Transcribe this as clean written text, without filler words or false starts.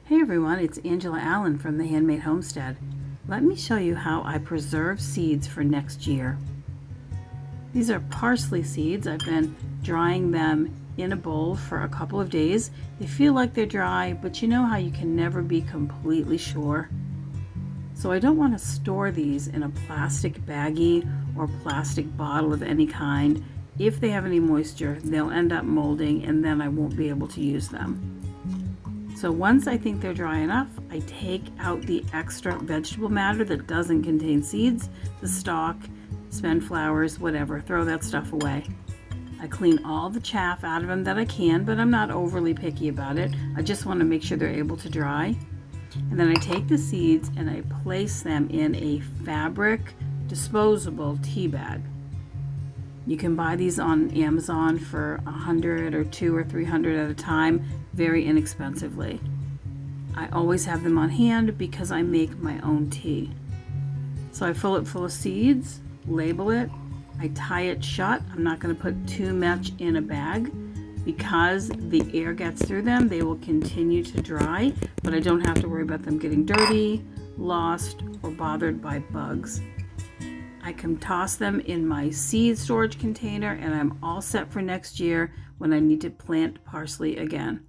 Hey everyone, it's Angela Allen from the Handmade Homestead. Let me show you how I preserve seeds for next year. These are parsley seeds. I've been drying them in a bowl for a couple of days. They feel like they're dry, but you know how you can never be completely sure. So I don't want to store these in a plastic baggie or plastic bottle of any kind. If they have any moisture, they'll end up molding and then I won't be able to use them. So once I think they're dry enough, I take out the extra vegetable matter that doesn't contain seeds, the stalk, spent flowers, whatever, throw that stuff away. I clean all the chaff out of them that I can, but I'm not overly picky about it. I just want to make sure they're able to dry. And then I take the seeds and I place them in a fabric disposable tea bag. You can buy these on Amazon for $100 or $200 or $300 at a time, very inexpensively. I always have them on hand because I make my own tea. So I fill it full of seeds, label it, I tie it shut. I'm not going to put too much in a bag because the air gets through them. They will continue to dry, but I don't have to worry about them getting dirty, lost, or bothered by bugs. I can toss them in my seed storage container and I'm all set for next year when I need to plant parsley again.